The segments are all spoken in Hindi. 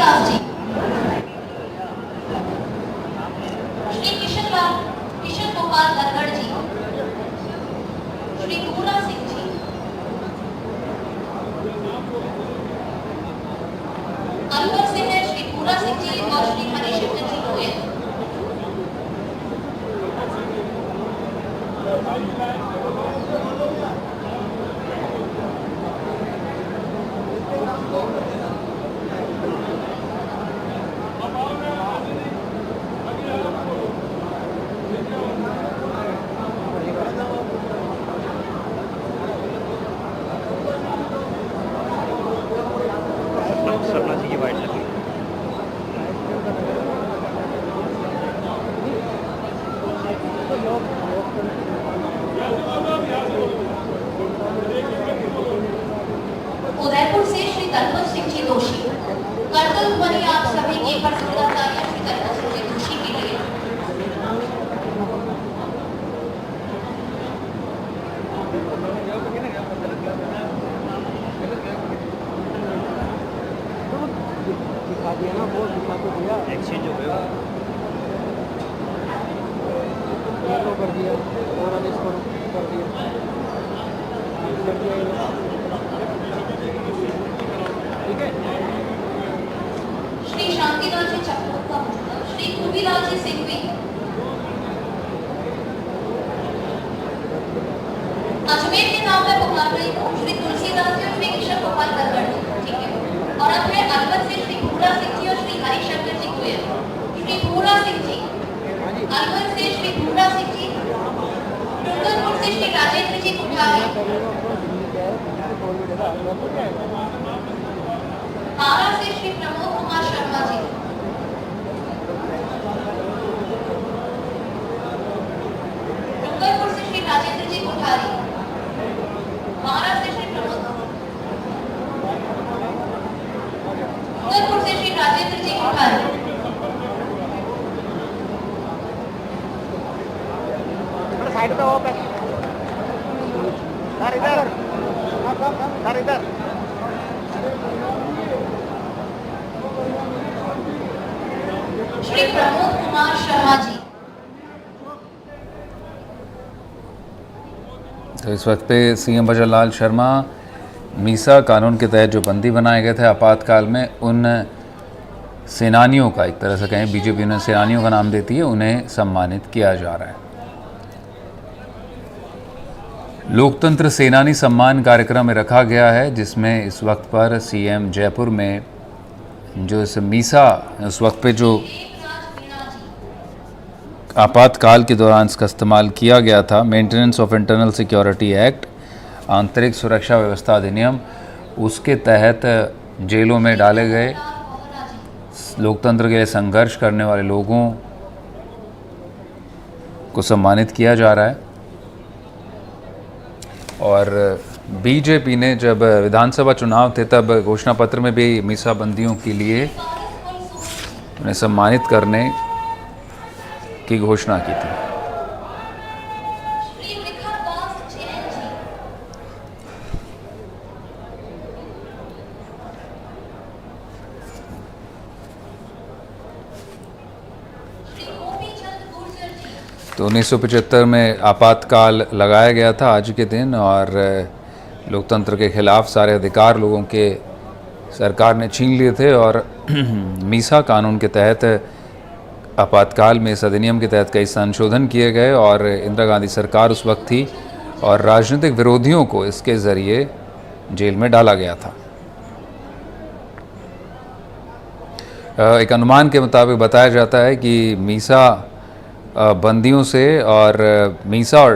दास जी, श्री किशन गोपाल धनगढ़ जी, श्री पूरा सिंह जी, अलवर से है श्री पूरा सिंह जी और श्री हरिशंकर जी गोयल। सरला जी की वाइट लगी। उदयपुर से श्री तलवंत सिंह जी दोषी। करतल ध्वनि आप सभी की एक बार जोरदार तालियां श्री तलवंत सिंह जी दोषी के लिए। एक्सचेंज हो गया कर दिया और इसको कर दिया ठीक है। श्री शांतिलाल जी चक्रोत्तम, श्री कुबीलाल जी सिंघवी, अजमेर के नाम मैं पुकार रही हूँ श्री तुलसीदास जी और श्री किशन गोपाल धनगढ़ जी, ठीक है। और अब है अलवर से श्री पूरा सिंह जी और श्री हरिशंकर जी गोयल। श्री पूरा सिंह जी, अलवर से श्री पूरा सिंह जी, डूंगरपुर से श्री राजेंद्र जी कुठारी, आरा से श्री प्रमोद कुमार शर्मा जी, डूंगरपुर से श्री राजेंद्र जी कुठारी, आरा से श्री प्रमोद, डूंगरपुर से श्री राजेंद्र जी कुठारी, साइड पे हो पे इधर इधर श्री प्रमोद कुमार शर्मा जी। तो इस वक्त पे सीएम भजन लाल शर्मा मीसा कानून के तहत जो बंदी बनाए गए थे आपातकाल में, उन सेनानियों का, एक तरह से कहें बीजेपी उन्हें सेनानियों का नाम देती है, उन्हें सम्मानित किया जा रहा है। लोकतंत्र सेनानी सम्मान कार्यक्रम में रखा गया है, जिसमें इस वक्त पर सीएम जयपुर में जो इस मीसा उस वक्त पे जो आपातकाल के दौरान इसका इस्तेमाल किया गया था, maintenance of internal security act, आंतरिक सुरक्षा व्यवस्था अधिनियम, उसके तहत जेलों में डाले गए लोकतंत्र के लिए संघर्ष करने वाले लोगों को सम्मानित किया जा रहा है। और बीजेपी ने जब विधानसभा चुनाव थे तब घोषणा पत्र में भी मीसा बंदियों के लिए उन्हें सम्मानित करने की घोषणा की थी। तो 1975 में आपातकाल लगाया गया था आज के दिन, और लोकतंत्र के खिलाफ सारे अधिकार लोगों के सरकार ने छीन लिए थे। और मीसा कानून के तहत आपातकाल में इस अधिनियम के तहत कई संशोधन किए गए, और इंदिरा गांधी सरकार उस वक्त थी और राजनीतिक विरोधियों को इसके ज़रिए जेल में डाला गया था। एक अनुमान के मुताबिक बताया जाता है कि मीसा बंदियों से और मीसा और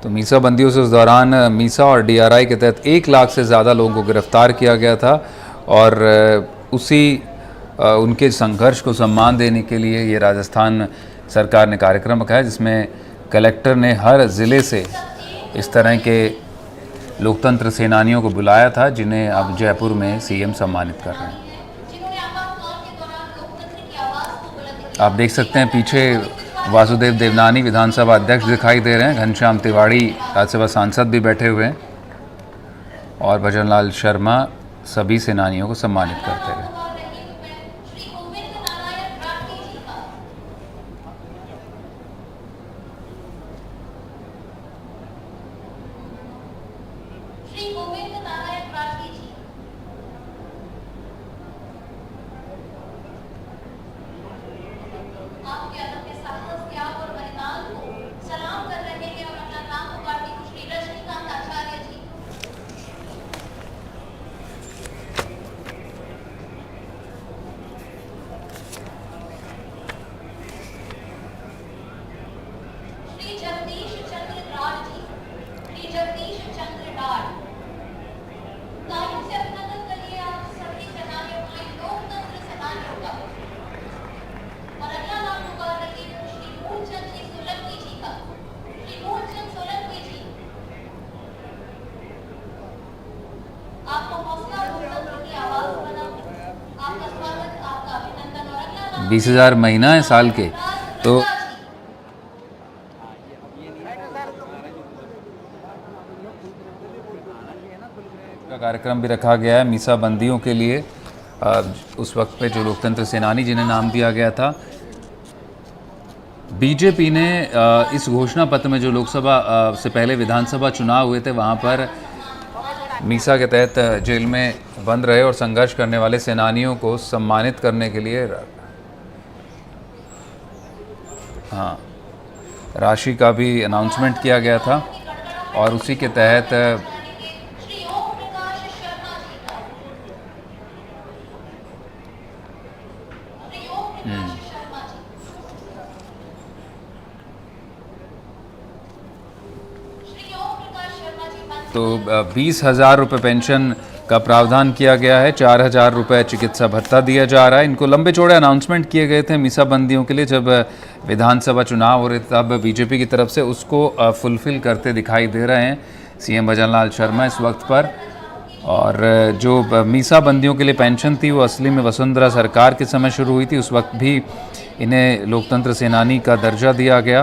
तो मीसा बंदियों से उस दौरान मीसा और डीआरआई के तहत 1 लाख से ज़्यादा लोगों को गिरफ्तार किया गया था। और उनके संघर्ष को सम्मान देने के लिए ये राजस्थान सरकार ने कार्यक्रम रखा है, जिसमें कलेक्टर ने हर ज़िले से इस तरह के लोकतंत्र सेनानियों को बुलाया था, जिन्हें अब जयपुर में सीएम सम्मानित कर रहे हैं। आप देख सकते हैं पीछे वासुदेव देवनानी विधानसभा अध्यक्ष दिखाई दे रहे हैं, घनश्याम तिवाड़ी राज्यसभा सांसद भी बैठे हुए हैं और भजनलाल शर्मा सभी सेनानियों को सम्मानित करते हुए। श्री गोविंद नारायण राठी जी का श्री गोविंद नारायण राठी जी आपके अदम्य साहस, त्याग और बलिदान को सलाम कर रहे हैं और अपना नाम पुकारते हुए श्री रजनीकांत आचार्य जी श्री जगदीश चंद्र डार जी श्री जगदीश चंद्र डार तालियों से अभिनंदन करिए आप सभी सेनानियों के लोकतंत्र सेनानियों का और अगला नाम पुकार रही है श्री मूलचंद जी सोलंकी जी का श्री मूलचंद सोलंकी जी आपको हौसला लोकतंत्र की आवाज बना आपका स्वागत आपका अभिनंदन और अगला नाम 20,000 महीना है साल के, तो का कार्यक्रम भी रखा गया है मीसा बंदियों के लिए। उस वक्त पे जो लोकतंत्र सेनानी जिन्हें नाम दिया गया था, बीजेपी ने इस घोषणा पत्र में जो लोकसभा से पहले विधानसभा चुनाव हुए थे वहाँ पर मीसा के तहत जेल में बंद रहे और संघर्ष करने वाले सेनानियों को सम्मानित करने के लिए राशि का भी अनाउंसमेंट किया गया था और उसी के तहत श्री ओम प्रकाश शर्मा जी का श्री ओम प्रकाश शर्मा जी श्री ओम प्रकाश शर्मा जी तो 20,000 रुपये पेंशन का प्रावधान किया गया है, 4,000 रुपये चिकित्सा भत्ता दिया जा रहा है। इनको लंबे चौड़े अनाउंसमेंट किए गए थे मीसा बंदियों के लिए जब विधानसभा चुनाव हो रहे थे, तब बीजेपी की तरफ से उसको फुलफिल करते दिखाई दे रहे हैं सीएम भजनलाल शर्मा इस वक्त पर। और जो मीसा बंदियों के लिए पेंशन थी वो असली में वसुंधरा सरकार के समय शुरू हुई थी, उस वक्त भी इन्हें लोकतंत्र सेनानी का दर्जा दिया गया।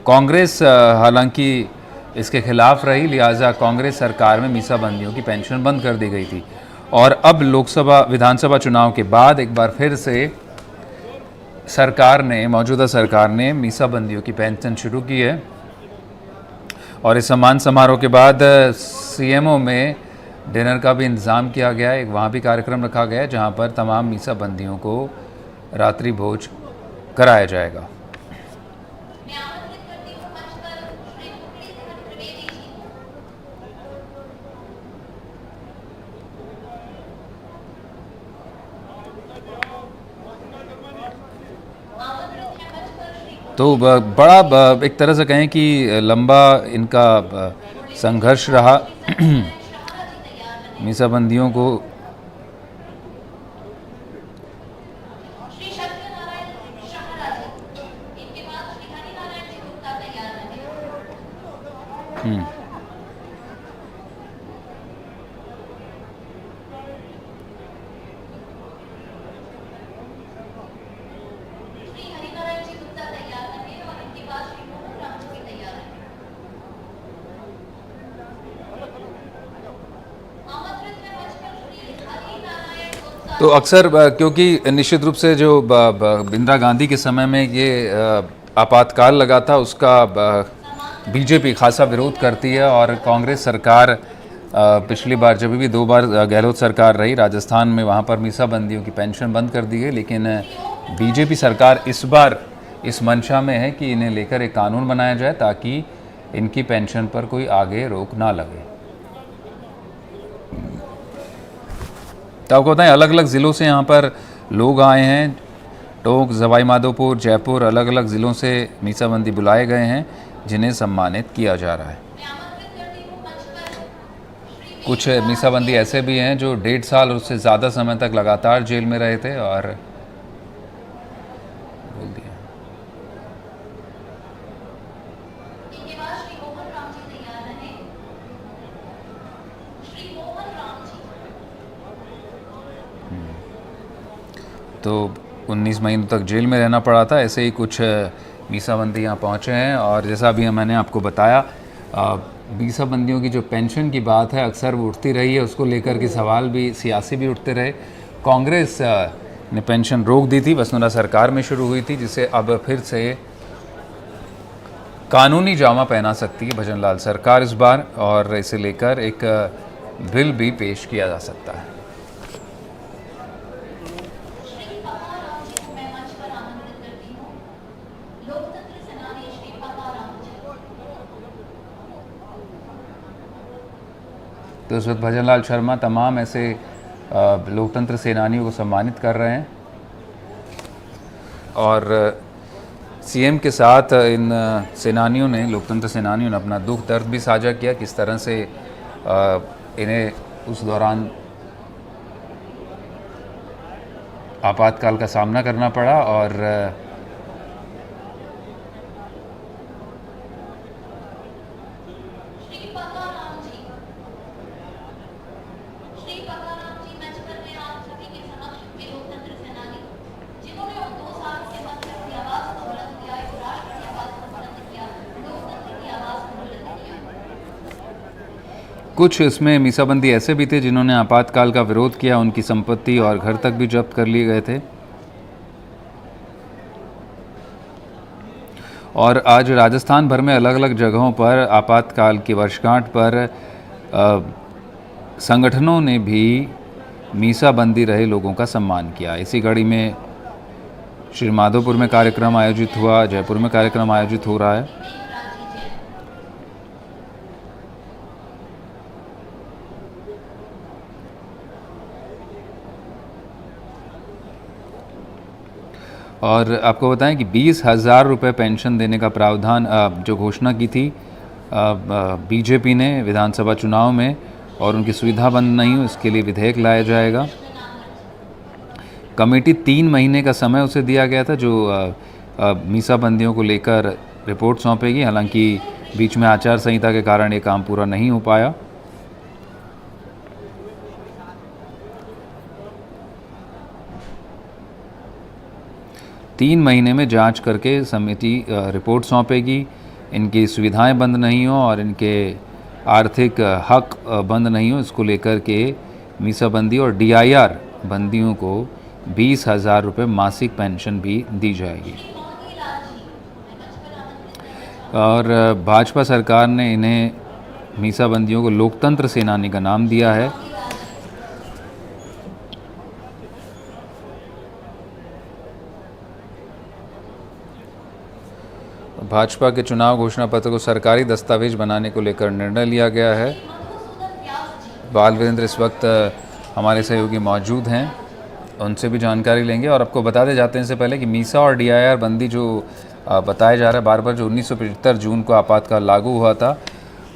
कांग्रेस हालांकि इसके खिलाफ रही, लिहाजा कांग्रेस सरकार में मीसा बंदियों की पेंशन बंद कर दी गई थी। और अब लोकसभा विधानसभा चुनाव के बाद एक बार फिर से मौजूदा सरकार ने मीसा बंदियों की पेंशन शुरू की है और इस सम्मान समारोह के बाद सीएमओ में डिनर का भी इंतज़ाम किया गया है। एक वहाँ भी कार्यक्रम रखा गया है जहाँ पर तमाम मीसा बंदियों को रात्रि भोज कराया जाएगा। मैं आमंत्रित करती हूँ मंच पर श्री मुरलीधर त्रिवेदी जी आमंत्रित है मंच पर श्री तो बड़ा एक तरह से कहें कि लंबा इनका संघर्ष रहा मीसाबंदियों को। श्री सत्यनारायण शाहरा जी इनके बाद श्री हरिनारायण जी गुप्ता तैयार रहे। श्री हरिनारायण जी गुप्ता तैयार रहे और इनके बाद श्री मोहन राम जी तैयार रहे। आमंत्रित है मंच पर श्री हरिनारायण गुप्ता। तो अक्सर क्योंकि निश्चित रूप से जो इंदिरा गांधी के समय में ये आपातकाल लगा था उसका बीजेपी खासा विरोध करती है और कांग्रेस सरकार पिछली बार जब भी 2 बार गहलोत सरकार रही राजस्थान में, वहाँ पर मीसा बंदियों की पेंशन बंद कर दी गई, लेकिन बीजेपी सरकार इस बार इस मंशा में है कि इन्हें लेकर एक कानून बनाया जाए ताकि इनकी पेंशन पर कोई आगे रोक ना लगे। तो आपको बताएं अलग अलग ज़िलों से यहाँ पर लोग आए हैं, टोंक, सवाई माधोपुर, जयपुर, अलग अलग ज़िलों से मीसाबंदी बुलाए गए हैं जिन्हें सम्मानित किया जा रहा है। मैं आमंत्रित करती हूँ मंच पर श्री कुछ मीसाबंदी ऐसे भी हैं जो 1.5 साल और उससे ज़्यादा समय तक लगातार जेल में रहे थे और बोल दिया। इनके बाद श्री मोहन राम जी तैयार रहे। श्री मोहन राम जी तो 19 महीनों तक जेल में रहना पड़ा था। ऐसे ही कुछ मीसाबंदी यहाँ पहुँचे हैं और जैसा अभी मैंने आपको बताया, मीसाबंदियों की जो पेंशन की बात है अक्सर वो उठती रही है, उसको लेकर के सवाल भी सियासी भी उठते रहे। कांग्रेस ने पेंशन रोक दी थी, वसुंधरा सरकार में शुरू हुई थी, जिसे अब फिर से कानूनी जामा पहना सकती है भजनलाल सरकार इस बार, और इसे लेकर एक बिल भी पेश किया जा सकता है। श्री पकाराम जी को मैं मंच पर आमंत्रित करती हूँ। लोकतंत्र सेनानी श्री पकाराम जी। तो इस वक्त भजनलाल शर्मा तमाम ऐसे लोकतंत्र सेनानियों को सम्मानित कर रहे हैं और सीएम के साथ इन सेनानियों ने, लोकतंत्र सेनानियों ने अपना दुख दर्द भी साझा किया, किस तरह से इन्हें उस दौरान आपातकाल का सामना करना पड़ा। और श्री पकाराम जी, श्री पकाराम जी मंच पर मैं आप सभी के समक्ष वे लोकतंत्र सेनानी जिन्होंने उन 2 साल के मतलब की आवाज को बुलंद किया, एक राष्ट्र की आवाज को बुलंद किया, लोकतंत्र की आवाज को बुलंद किया। कुछ इसमें मीसाबंदी ऐसे भी थे जिन्होंने आपातकाल का विरोध किया, उनकी संपत्ति और घर तक भी जब्त कर लिए गए थे। और आज राजस्थान भर में अलग अलग जगहों पर आपातकाल की वर्षगांठ पर संगठनों ने भी मीसाबंदी रहे लोगों का सम्मान किया। इसी कड़ी में श्री माधोपुर में कार्यक्रम आयोजित हुआ, जयपुर में कार्यक्रम आयोजित हो रहा है। और आपको बताएं कि 20,000 रुपये पेंशन देने का प्रावधान जो घोषणा की थी बीजेपी ने विधानसभा चुनाव में, और उनकी सुविधा बंद नहीं हो इसके लिए विधेयक लाया जाएगा। कमेटी 3 महीने का समय उसे दिया गया था जो मीसाबंदियों को लेकर रिपोर्ट सौंपेगी। हालांकि बीच में आचार संहिता के कारण ये काम पूरा नहीं हो पाया। तीन महीने में जांच करके समिति रिपोर्ट सौंपेगी। इनकी सुविधाएं बंद नहीं हो और इनके आर्थिक हक बंद नहीं हो, इसको लेकर के मीसाबंदी और DIR बंदियों को 20,000 रुपये मासिक पेंशन भी दी जाएगी। और भाजपा सरकार ने इन्हें मीसाबंदियों को लोकतंत्र सेनानी का नाम दिया है। भाजपा के चुनाव घोषणा पत्र को सरकारी दस्तावेज बनाने को लेकर निर्णय लिया गया है। बाल वीरेंद्र इस वक्त हमारे सहयोगी मौजूद हैं, उनसे भी जानकारी लेंगे। और आपको बताते जाते हैं इससे पहले कि मीसा और DIR बंदी जो बताया जा रहा है बार बार, जो 1975 जून को आपातकाल लागू हुआ था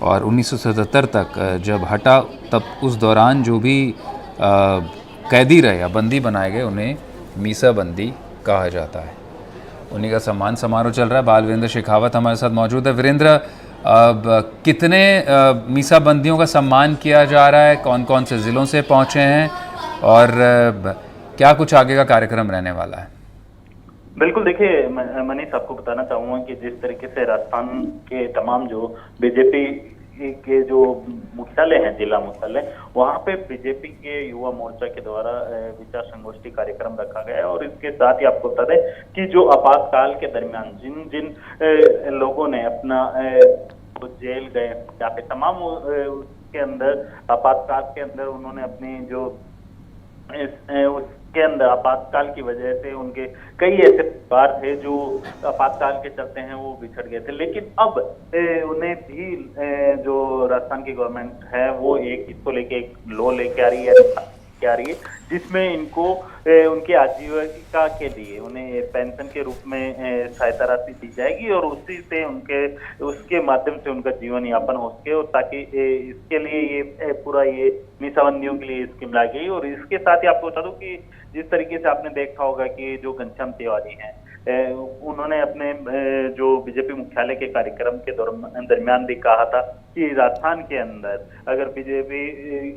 और 1977 तक जब हटा, तब उस दौरान जो भी कैदी रहे या बंदी बनाए गए उन्हें मीसाबंदी कहा जाता है। उन्हीं का सम्मान समारोह चल रहा है। बाल वीरेंद्र शेखावत हमारे साथ मौजूद है। वीरेंद्र, कितने मीसाबंदियों का सम्मान किया जा रहा है, कौन कौन से ज़िलों से पहुँचे हैं और क्या कुछ आगे का कार्यक्रम रहने वाला है? बिल्कुल, देखिए मनीष, आपको बताना चाहूँगा कि जिस तरीके से राजस्थान के तमाम जो बीजेपी के जो मुख्यालय हैं, जिला मुख्यालय, वहाँ पे बीजेपी के युवा मोर्चा के द्वारा विचार संगोष्ठी कार्यक्रम रखा गया है। और इसके साथ ही आपको बता दें कि जो आपातकाल के दरमियान जिन जिन लोगों ने अपना जेल गए या फिर तमाम उसके अंदर आपातकाल के अंदर उन्होंने अपनी जो उसके अंदर आपातकाल की वजह से उनके कई ऐसे परिवार थे जो आपातकाल के चलते हैं वो बिछड़ गए थे, लेकिन अब उन्हें भी जो राजस्थान की गवर्नमेंट है वो इसको लेके एक लॉ लेके आ रही है जिसमें इनको उनकी आजीविका के लिए उन्हें पेंशन के रूप में सहायता राशि दी जाएगी और उसी से उसके माध्यम से उनका जीवन यापन हो सके, और ताकि इसके लिए ये पूरा ये मीसाबंदियों के लिए स्कीम लाई गई। और इसके साथ ही आपको बता दूं कि जिस तरीके से आपने देखा होगा कि जो घनश्याम तिवारी हैं, उन्होंने अपने जो बीजेपी मुख्यालय के कार्यक्रम के दरमियान भी कहा था कि राजस्थान के अंदर अगर बीजेपी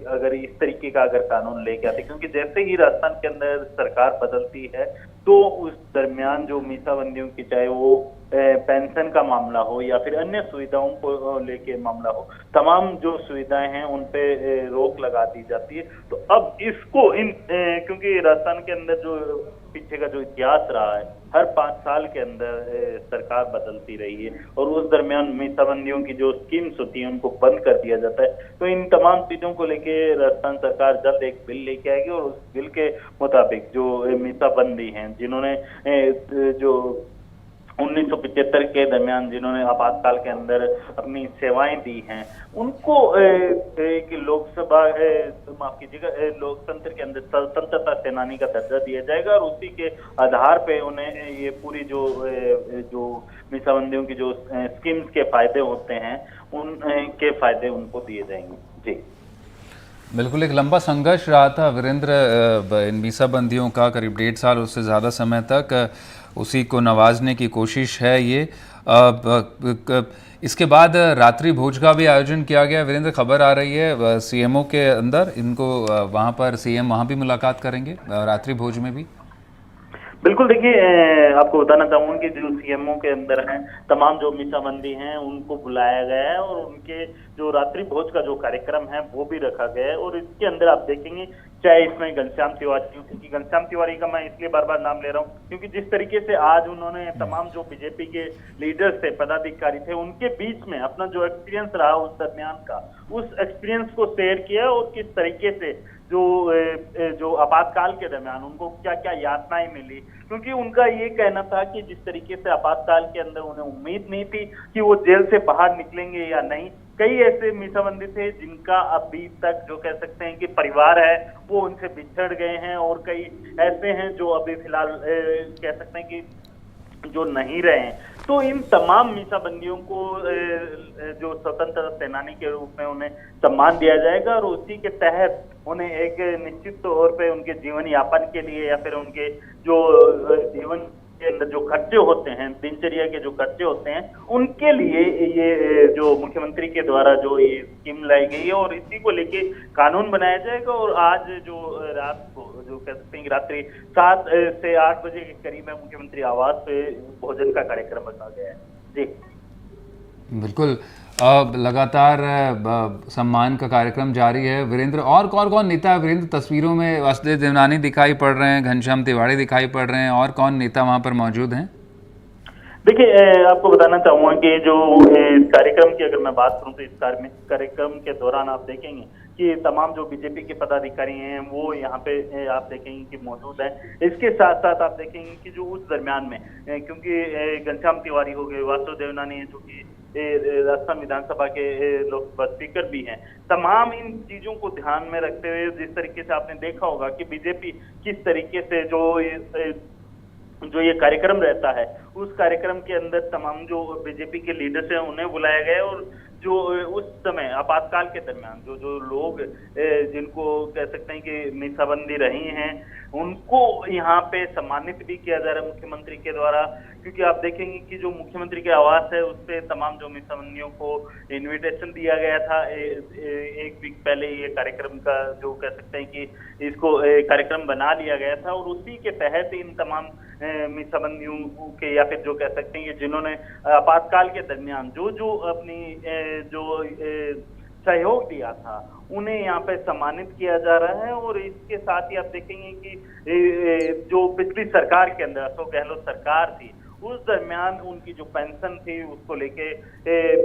अगर इस तरीके का अगर कानून लेके आती, क्योंकि जैसे ही राजस्थान के अंदर सरकार बदलती है तो उस दरमियान जो मीसाबंदियों की, चाहे वो पेंशन का मामला हो या फिर अन्य सुविधाओं को लेके मामला हो, तमाम जो सुविधाएं हैं उन पे रोक लगा दी जाती है। तो अब इसको क्योंकि राजस्थान के अंदर जो पीछे का जो इतिहास रहा है, हर 5 साल के अंदर सरकार बदलती रही है और उस दरमियान मीसाबंदियों की जो स्कीम्स होती हैं उनको बंद कर दिया जाता है। तो इन तमाम चीजों को लेके राजस्थान सरकार जल्द एक बिल लेके आएगी और उस बिल के मुताबिक जो मीसाबंदी हैं, जिन्होंने जो 1975 के दरमियान जिन्होंने आपातकाल के अंदर अपनी सेवाएं दी हैं, उनको एक लोकसभा माफ कीजिएगा लोकतंत्र के अंदर स्वतंत्रता सेनानी का दर्जा दिया जाएगा और उसी के आधार पे उन्हें ये पूरी जो मीसाबंदियों की जो स्कीम्स के फायदे होते हैं उनके फायदे उनको दिए जाएंगे। जी बिल्कुल, एक लंबा संघर्ष रहा था वीरेंद्र इन मीसाबंदियों का, करीब 1.5 साल उससे ज़्यादा समय तक उसी को नवाजने की कोशिश है ये। इसके बाद रात्रि भोज का भी आयोजन किया गया। वीरेंद्र, खबर आ रही है सीएमओ के अंदर इनको वहाँ पर सीएम वहाँ भी मुलाकात करेंगे रात्रि भोज में भी। बिल्कुल, देखिए आपको बताना चाहूंगा कि जो सीएमओ के अंदर हैं, तमाम जो मीसाबंदी हैं उनको बुलाया गया है और उनके जो रात्रि भोज का जो कार्यक्रम है वो भी रखा गया है। और इसके अंदर आप देखेंगे चाहे इसमें घनश्याम तिवारी, क्योंकि घनश्याम तिवारी का मैं इसलिए बार बार नाम ले रहा हूँ क्योंकि जिस तरीके से आज उन्होंने तमाम जो बीजेपी के लीडर्स थे, पदाधिकारी थे, उनके बीच में अपना जो एक्सपीरियंस रहा उस दरमियान का, उस एक्सपीरियंस को शेयर किया और किस तरीके से जो आपातकाल के दरमियान उनको क्या क्या यातनाएं मिली, क्योंकि उनका ये कहना था कि जिस तरीके से आपातकाल के अंदर उन्हें उम्मीद नहीं थी कि वो जेल से बाहर निकलेंगे या नहीं। कई ऐसे मीसाबंदी थे जिनका अभी तक जो कह सकते हैं कि परिवार है वो उनसे बिछड़ गए हैं और कई ऐसे हैं जो अभी फिलहाल कह सकते हैं कि जो नहीं रहे हैं। तो इन तमाम मीसाबंदियों को जो स्वतंत्रता सेनानी के रूप में उन्हें सम्मान दिया जाएगा और उसी के तहत उन्हें एक निश्चित तौर पे उनके जीवन यापन के लिए या फिर उनके जो जीवन के अंदर जो खर्चे होते हैं, दिनचर्या के जो खर्चे होते हैं, उनके लिए ये जो मुख्यमंत्री के द्वारा जो ये स्कीम लाई गई है और इसी को लेके कानून बनाया जाएगा। और आज जो रात को जो कह सकते हैं कि रात्रि 7 से 8 बजे के करीब में मुख्यमंत्री आवास पे भोजन का कार्यक्रम रखा गया है। जी बिल्कुल, अब लगातार सम्मान का कार्यक्रम जारी है। वीरेंद्र, और कौन कौन नेता है वीरेंद्र? तस्वीरों में वासुदेव देवनानी दिखाई पड़ रहे हैं, घनश्याम तिवारी दिखाई पड़ रहे हैं, और कौन नेता वहां पर मौजूद हैं? देखिए आपको बताना चाहूंगा कि जो इस कार्यक्रम की अगर मैं बात करूं तो इस कार्यक्रम के दौरान आप देखेंगे कि तमाम जो बीजेपी के पदाधिकारी हैं वो यहाँ पे आप देखेंगे कि मौजूद हैं। इसके साथ साथ आप देखेंगे कि जो उस दरमियान में क्योंकि घनश्याम तिवारी हो गए, वासुदेव देवनानी है जो कि राजस्थान विधानसभा के लोकसभा स्पीकर भी हैं, तमाम इन चीजों को ध्यान में रखते हुए जिस तरीके से आपने देखा होगा कि बीजेपी किस तरीके से जो ये कार्यक्रम रहता है, उस कार्यक्रम के अंदर तमाम जो बीजेपी के लीडर्स हैं उन्हें बुलाया गया और जो उस समय आपातकाल के दरमियान जो लोग जिनको कह सकते हैं कि मीसाबंदी रही हैं उनको यहाँ पे सम्मानित भी किया जा रहा है मुख्यमंत्री के द्वारा। क्योंकि आप देखेंगे कि जो मुख्यमंत्री के आवास है उस पे तमाम जो मीसाबंदियों को इनविटेशन दिया गया था। एक वीक पहले ये कार्यक्रम का जो कह सकते हैं कि इसको कार्यक्रम बना लिया गया था और उसी के तहत इन तमाम मीसाबंदियों के या फिर जो कह सकते हैं कि जिन्होंने आपातकाल के दरमियान जो अपनी जो सहयोग दिया था उन्हें यहाँ पे सम्मानित किया जा रहा है। और इसके साथ ही आप देखेंगे कि जो पिछली सरकार के अंदर अशोक गहलोत सरकार थी उस दरमियान उनकी जो पेंशन थी उसको लेके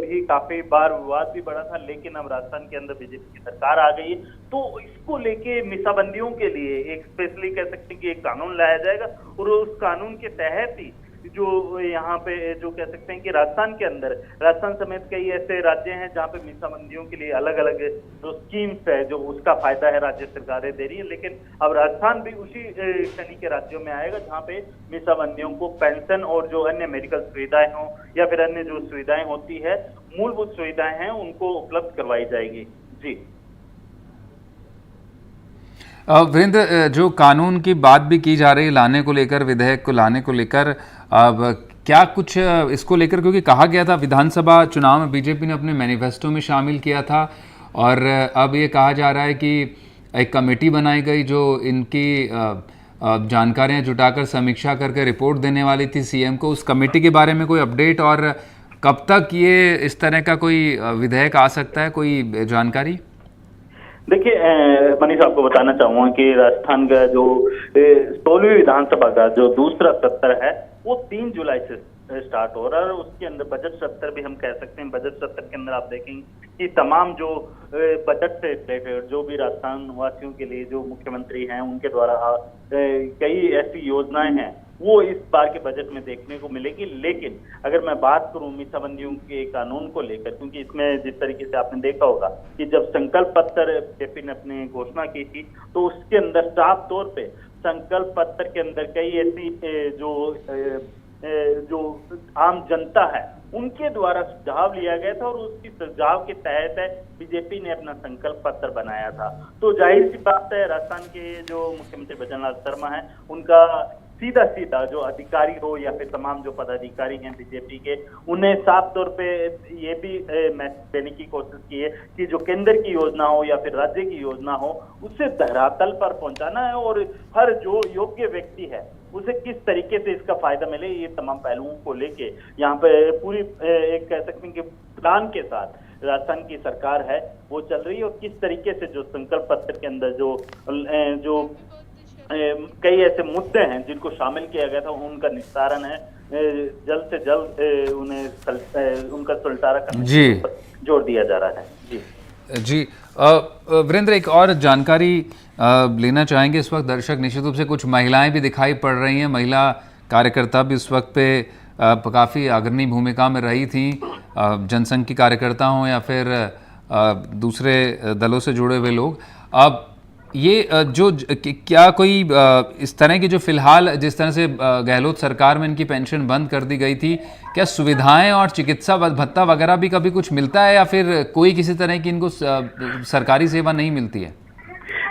भी काफी बार विवाद भी बढ़ा था, लेकिन अब राजस्थान के अंदर बीजेपी की सरकार आ गई है तो इसको लेके मीसाबंदियों के लिए एक स्पेशली कह सकते हैं कि एक कानून लाया जाएगा और उस कानून के तहत ही जो यहाँ पे जो कह सकते हैं कि राजस्थान के अंदर, राजस्थान समेत कई ऐसे राज्य हैं जहाँ पे मीसाबंदियों के लिए अलग अलग जो स्कीम्स है जो उसका फायदा है राज्य सरकारें दे रही है, लेकिन अब राजस्थान भी उसी श्रेणी के राज्यों में आएगा जहाँ पे मीसाबंदियों को पेंशन और जो अन्य मेडिकल सुविधाएं हों या फिर अन्य जो सुविधाएं होती है, मूलभूत सुविधाएं हैं, उनको उपलब्ध करवाई जाएगी। जी वीरेंद्र, जो कानून की बात भी की जा रही है लाने को लेकर, विधेयक को लाने को लेकर, अब क्या कुछ इसको लेकर, क्योंकि कहा गया था विधानसभा चुनाव में बीजेपी ने अपने मैनिफेस्टो में शामिल किया था और अब ये कहा जा रहा है कि एक कमेटी बनाई गई जो इनकी जानकारियां जुटाकर समीक्षा करके रिपोर्ट देने वाली थी सीएम को। उस कमेटी के बारे में कोई अपडेट, और कब तक ये इस तरह का कोई विधेयक आ सकता है, कोई जानकारी? देखिए मनीष, आपको बताना चाहूंगा कि राजस्थान का जो 16वीं विधानसभा का जो दूसरा सत्र है वो 3 जुलाई से स्टार्ट हो रहा है। और उसके अंदर बजट सत्र भी हम कह सकते हैं। बजट सत्र के अंदर आप देखेंगे कि तमाम जो बजट से रिलेटेड जो भी राजस्थान वासियों के लिए जो मुख्यमंत्री हैं उनके द्वारा कई ऐसी योजनाएं हैं वो इस बार के बजट में देखने को मिलेगी। लेकिन अगर मैं बात करूं मीसाबंदियों के कानून को लेकर, क्योंकि इसमें जिस तरीके से आपने देखा होगा कि जब संकल्प पत्र बीजेपी ने अपनी घोषणा की थी तो उसके अंदर साफ तौर पे संकल्प पत्र के अंदर कई ऐसी जो आम जनता है उनके द्वारा सुझाव लिया गया था और उसकी सुझाव के तहत बीजेपी ने अपना संकल्प पत्र बनाया था। तो जाहिर सी बात है राजस्थान के जो मुख्यमंत्री भजनलाल शर्मा है उनका सीधा सीधा जो अधिकारी हो या फिर तमाम जो पदाधिकारी हैं बीजेपी के, उन्हें साफ तौर पे ये भी मैसेज देने की कोशिश की है कि जो केंद्र की योजना हो या फिर राज्य की योजना हो उसे धरातल पर पहुंचाना है और हर जो योग्य व्यक्ति है उसे किस तरीके से इसका फायदा मिले, ये तमाम पहलुओं को लेके यहाँ पे पूरी एक कह सकते हैं कि प्लान के साथ राजस्थान की सरकार है वो चल रही है। और किस तरीके से जो संकल्प पत्र के अंदर जो कई ऐसे मुद्दे हैं जिनको शामिल किया गया था उनका निस्तारण है, जल्द से जल्द उन्हें उनका सुलटारा करने पर जोर दिया जा रहा है। जी वीरेंद्र, एक और जानकारी लेना चाहेंगे। इस वक्त दर्शक निश्चित रूप से कुछ महिलाएं भी दिखाई पड़ रही हैं, महिला कार्यकर्ता भी इस वक्त पे काफ़ी अग्रणी भूमिका में रही थी, जनसंघ की कार्यकर्ता हों या फिर दूसरे दलों से जुड़े हुए लोग। अब ये जो क्या कोई इस तरह की जो फिलहाल जिस तरह से गहलोत सरकार में इनकी पेंशन बंद कर दी गई थी, क्या सुविधाएं और चिकित्सा भत्ता वगैरह भी कभी कुछ मिलता है या फिर कोई किसी तरह की इनको सरकारी सेवा नहीं मिलती है?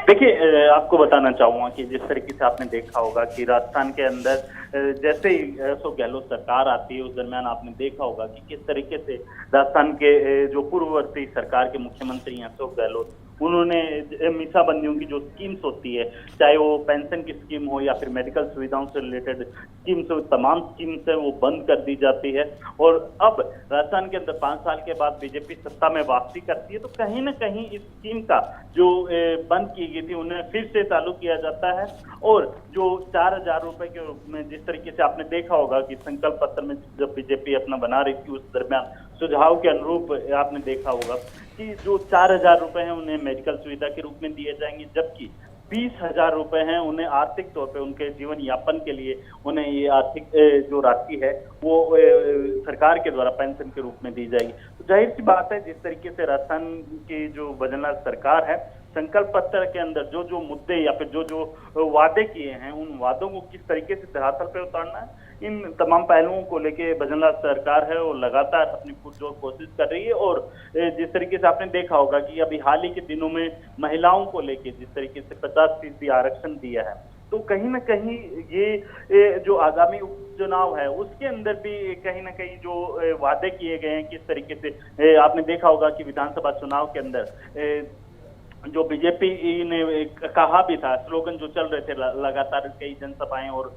देखिए आपको बताना चाहूंगा कि जिस तरीके से आपने देखा होगा कि राजस्थान के अंदर जैसे ही अशोक गहलोत सरकार आती है उस दरमियान आपने देखा होगा कि किस तरीके से राजस्थान के जो पूर्ववर्ती सरकार के मुख्यमंत्री हैं अशोक गहलोत, उन्होंने मीसाबंदियों की जो स्कीम्स होती है, चाहे वो पेंशन की स्कीम हो या फिर मेडिकल सुविधाओं से रिलेटेड स्कीम्स हो, तमाम स्कीम्स है वो बंद कर दी जाती है। और अब राजस्थान के अंदर 5 साल के बाद बीजेपी सत्ता में वापसी करती है तो कहीं ना कहीं इस स्कीम का जो बंद की गई थी उन्हें फिर से चालू किया जाता है। और जो 4000 रुपए के रूप में जिस तरीके से आपने देखा होगा कि संकल्प पत्र में जब बीजेपी अपना बना रही थी उस दरमियान सुझाव के अनुरूप आपने देखा होगा कि जो 4000 रुपए हैं उन्हें मेडिकल सुविधा के रूप में दिए जाएंगे, जबकि 20,000 रुपए हैं उन्हें आर्थिक तौर पे उनके जीवन यापन के लिए उन्हें ये आर्थिक जो राशि है वो सरकार के द्वारा पेंशन के रूप में दी जाएगी। तो जाहिर सी बात है जिस तरीके से राजस्थान की जो भजनलाल सरकार है संकल्प पत्र के अंदर जो जो मुद्दे या फिर जो जो वादे किए हैं उन वादों को किस तरीके से धरातल पे उतारना है, इन तमाम पहलुओं को लेके भजनलाल सरकार है वो लगातार अपनी पुरजोर कोशिश कर रही है। और जिस तरीके से आपने देखा होगा कि अभी हाल ही के दिनों में महिलाओं को लेके जिस तरीके से 50% आरक्षण दिया है, तो कहीं ना कहीं ये जो आगामी उपचुनाव है उसके अंदर भी कहीं ना कहीं जो वादे किए गए हैं किस तरीके से आपने देखा होगा कि विधानसभा चुनाव के अंदर जो बीजेपी ने कहा भी था, स्लोगन जो चल रहे थे लगातार कई जनसभाएं और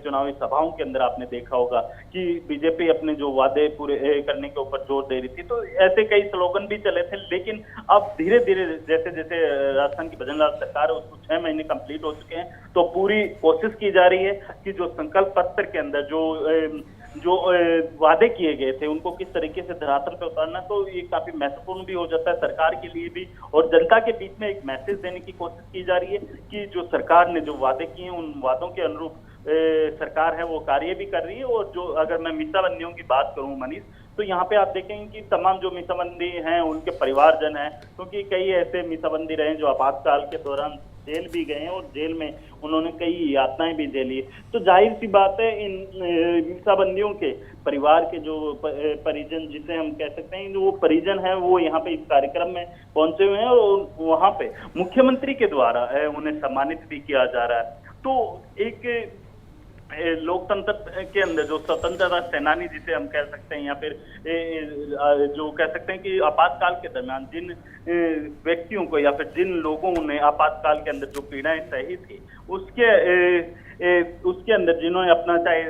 चुनावी सभाओं के अंदर आपने देखा होगा कि बीजेपी अपने जो वादे पूरे करने के ऊपर जोर दे रही थी, तो ऐसे कई स्लोगन भी चले थे। लेकिन अब धीरे धीरे जैसे जैसे राजस्थान की भजनलाल सरकार है उसको 6 महीने कंप्लीट हो चुके हैं, तो पूरी कोशिश की जा रही है कि जो संकल्प पत्र के अंदर जो वादे किए गए थे उनको किस तरीके से धरातल पे उतारना, तो ये काफी महत्वपूर्ण भी हो जाता है सरकार के लिए भी और जनता के बीच में एक मैसेज देने की कोशिश की जा रही है कि जो सरकार ने जो वादे किए उन वादों के अनुरूप सरकार है वो कार्य भी कर रही है। और जो अगर मैं मीसाबंदियों की बात करूं मनीष, तो यहाँ पे आप देखेंगे कि तमाम जो मीसाबंदी हैं उनके परिवारजन हैं, क्योंकि कई ऐसे मीसाबंदी रहे जो आपातकाल के दौरान जेल भी गए हैं और जेल में उन्होंने कई यातनाएं भी झेली। तो जाहिर सी बात है इन मीसाबंदियों के परिवार के जो परिजन जिसे हम कह सकते हैं, जो वो परिजन है वो यहाँ पे इस कार्यक्रम में पहुंचे हुए हैं और वहाँ पे मुख्यमंत्री के द्वारा उन्हें सम्मानित भी किया जा रहा है। तो एक लोकतंत्र के अंदर जो स्वतंत्रता सेनानी जिसे हम कह सकते हैं, या फिर जो कह सकते हैं कि आपातकाल के दरमियान जिन व्यक्तियों को या फिर जिन लोगों ने आपातकाल के अंदर जो पीड़ाएं सही थी, उसके अंदर जिन्होंने अपना चाहे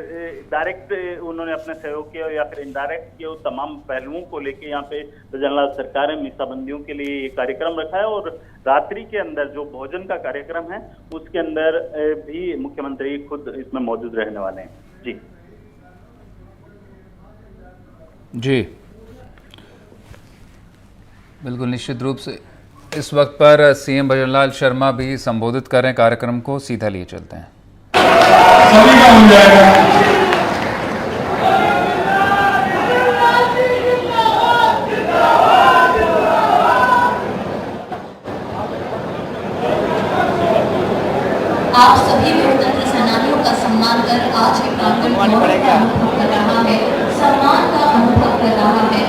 डायरेक्ट उन्होंने अपने सहयोग किया या फिर इनडायरेक्ट किया, तमाम पहलुओं को लेके यहाँ पे जनरल सरकार ने मीसाबंदियों के लिए ये कार्यक्रम रखा है। और रात्रि के अंदर जो भोजन का कार्यक्रम है उसके अंदर भी मुख्यमंत्री खुद इसमें मौजूद रहने वाले हैं। जी जी बिल्कुल, निश्चित रूप से इस वक्त पर सीएम भजनलाल शर्मा भी संबोधित कर रहे हैं कार्यक्रम को, सीधा लिए चलते हैं। सभी का हो जाएगा। आप सभी लोकतंत्र सेनानियों का सम्मान कर आज के प्रांगण का अनुभव कर रहा है, सम्मान का अनुभव कर रहा है।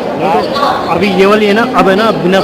अभी ये वाली है ना, अब है ना बिना